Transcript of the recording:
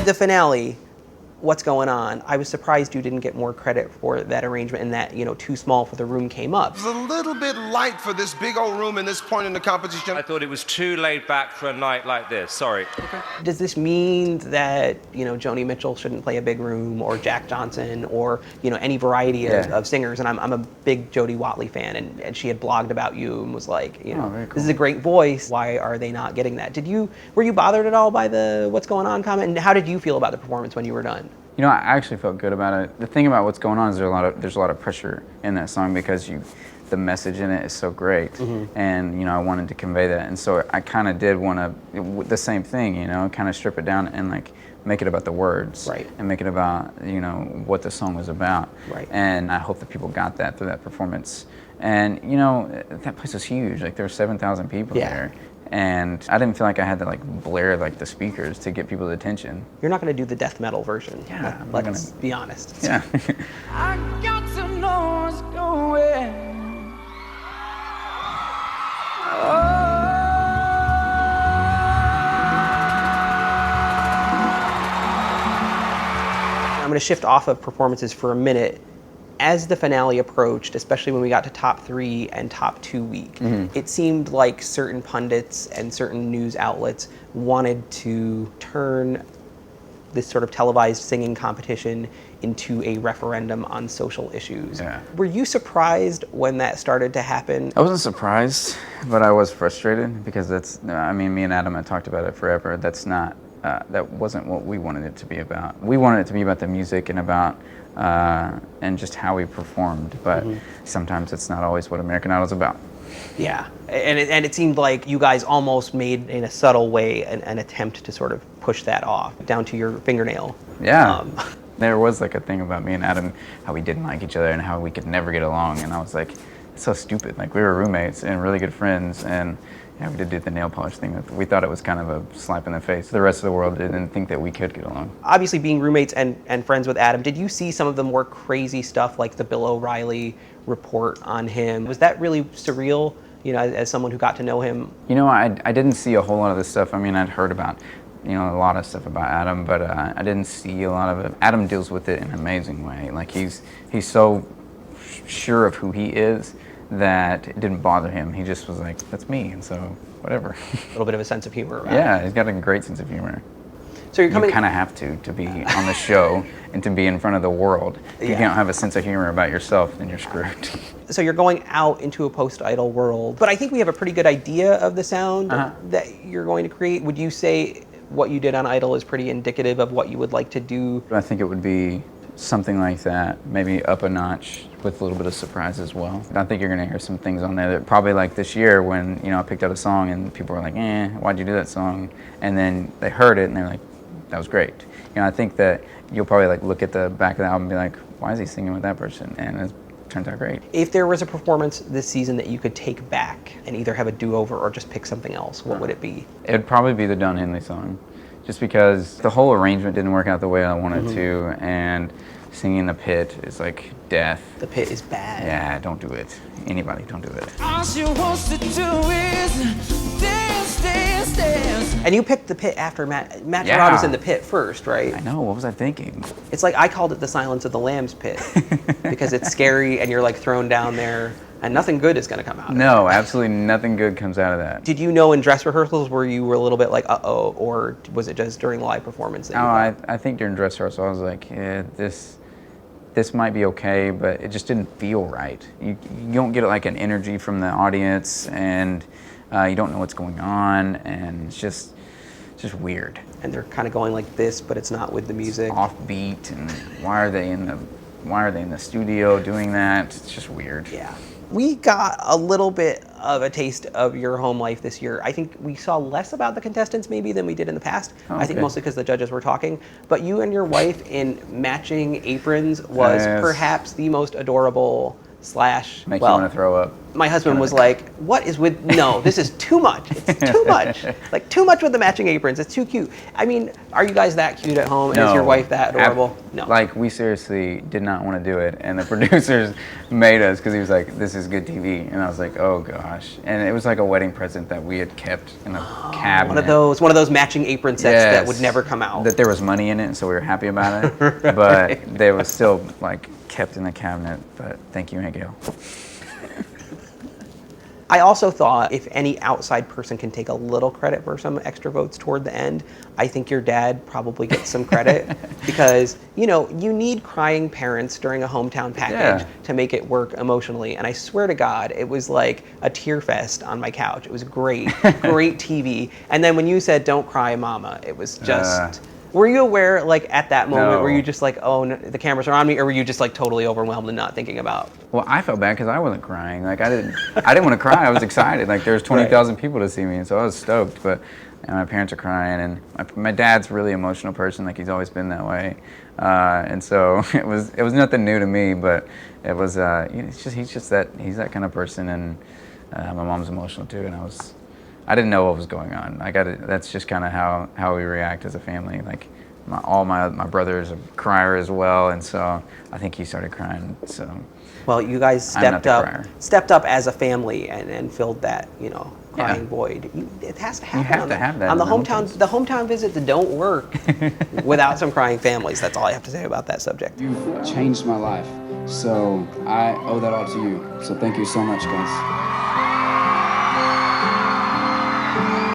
The finale, What's Going On, I was surprised you didn't get more credit for that arrangement, and that, you know, Too Small for the Room came up. It's a little bit light for this big old room in this point in the competition. I thought it was too laid back for a night like this. Sorry. Okay. Does this mean that, you know, Joni Mitchell shouldn't play a big room, or Jack Johnson, or, you know, any variety of singers? And I'm a big Jodie Watley fan, and she had blogged about you and was like, you know, very cool. This is a great voice. Why are they not getting that? Were you bothered at all by the What's Going On comment? And how did you feel about the performance when you were done? You know, I actually felt good about it. The thing about What's Going On is there's a lot of pressure in that song because the message in it is so great, and you know, I wanted to convey that, and so I kind of did want to the same thing, you know, kind of strip it down and like make it about the words, right, and make it about, you know, what the song was about, right. And I hope that people got that through that performance. And you know, that place was huge. Like there were 7,000 people there. And I didn't feel like I had to like blare like the speakers to get people's attention. You're not going to do the death metal version. Yeah, let's be honest. Yeah. I got to know what's going. I'm going to shift off of performances for a minute. As the finale approached, especially when we got to top 3 and top 2 week, it seemed like certain pundits and certain news outlets wanted to turn this sort of televised singing competition into a referendum on social issues. Yeah. Were you surprised when that started to happen? I wasn't surprised, but I was frustrated because I mean, me and Adam had talked about it forever. That's not, that wasn't what we wanted it to be about. We wanted it to be about the music and about and just how we performed, but sometimes it's not always what American Idol's about. Yeah, and it seemed like you guys almost made, in a subtle way, an attempt to sort of push that off, down to your fingernail. Yeah, there was like a thing about me and Adam, how we didn't like each other and how we could never get along, and I was like, it's so stupid. Like, we were roommates and really good friends, and yeah, we did do the nail polish thing. We thought it was kind of a slap in the face. The rest of the world didn't think that we could get along. Obviously, being roommates and friends with Adam, did you see some of the more crazy stuff, like the Bill O'Reilly report on him? Was that really surreal, you know, as someone who got to know him? You know, I didn't see a whole lot of this stuff. I mean, I'd heard about, you know, a lot of stuff about Adam, but I didn't see a lot of it. Adam deals with it in an amazing way. Like, he's so sure of who he is that it didn't bother him. He just was like, that's me, and so whatever. A little bit of a sense of humor about Yeah, he's got a great sense of humor. So you kind of have to be on the show and to be in front of the world. If you can't have a sense of humor about yourself, then you're screwed. So you're going out into a post-Idol world, but I think we have a pretty good idea of the sound that you're going to create. Would you say what you did on Idol is pretty indicative of what you would like to do? I think it would be something like that, maybe up a notch with a little bit of surprise as well. I think you're gonna hear some things on there that probably, like this year when, you know, I picked out a song and people were like, why'd you do that song? And then they heard it and they're like, that was great. You know, I think that you'll probably like look at the back of the album and be like, why is he singing with that person? And it turns out great. If there was a performance this season that you could take back and either have a do-over or just pick something else, what would it be? It'd probably be the Don Henley song, just because the whole arrangement didn't work out the way I wanted to, and singing in the pit is like death. The pit is bad. Yeah, don't do it. Anybody, don't do it. All she wants to do is dance, dance, dance. And you picked the pit after Matt Yeah. Gerard was in the pit first, right? I know, what was I thinking? It's like, I called it the Silence of the Lambs pit because it's scary and you're like thrown down there and nothing good is gonna come out of it. No, absolutely nothing good comes out of that. Did you know in dress rehearsals where you were a little bit like, uh-oh, or was it just during the live performance that you thought? I think during dress rehearsal I was like, this might be okay, but it just didn't feel right. You don't get like an energy from the audience, and you don't know what's going on, and it's just weird. And they're kind of going like this, but it's not with the music. It's offbeat, and why are they in the studio doing that? It's just weird. Yeah. We got a little bit of a taste of your home life this year. I think we saw less about the contestants maybe than we did in the past. Oh, I think mostly because the judges were talking. But you and your wife in matching aprons was perhaps the most adorable slash, Make well, you want to throw up. my husband was like, what is with, no, this is too much. It's too much. Like, too much with the matching aprons. It's too cute. I mean, are you guys that cute at home? No. Is your wife that adorable? No. Like, we seriously did not want to do it. And the producers made us because he was like, this is good TV. And I was like, oh, gosh. And it was like a wedding present that we had kept in a cabinet. One of those matching apron sets that would never come out. That there was money in it, and so we were happy about it. Right. But they were still, like, kept in the cabinet. But thank you, Miguel. I also thought if any outside person can take a little credit for some extra votes toward the end, I think your dad probably gets some credit because, you know, you need crying parents during a hometown package to make it work emotionally. And I swear to God, it was like a tear fest on my couch. It was great, great TV. And then when you said, don't cry, mama, it was just... Were you aware, like, at that moment, were you just like, oh, no, the cameras are on me, or were you just, like, totally overwhelmed and not thinking about? Well, I felt bad because I wasn't crying. Like, I didn't want to cry. I was excited. Like, there was 20,000 people to see me, and so I was stoked. But my parents are crying, and my dad's a really emotional person. Like, he's always been that way. And so it was nothing new to me, but it was, he's that kind of person, and my mom's emotional too, and I didn't know what was going on. That's just kind of how we react as a family. Like, all my brothers are crier as well, and so I think he started crying. So, well, you guys stepped up as a family and filled that, you know, crying void. It has to happen. You have to have that on the hometown visits don't work without some crying families. That's all I have to say about that subject. You've changed my life, so I owe that all to you. So thank you so much, guys.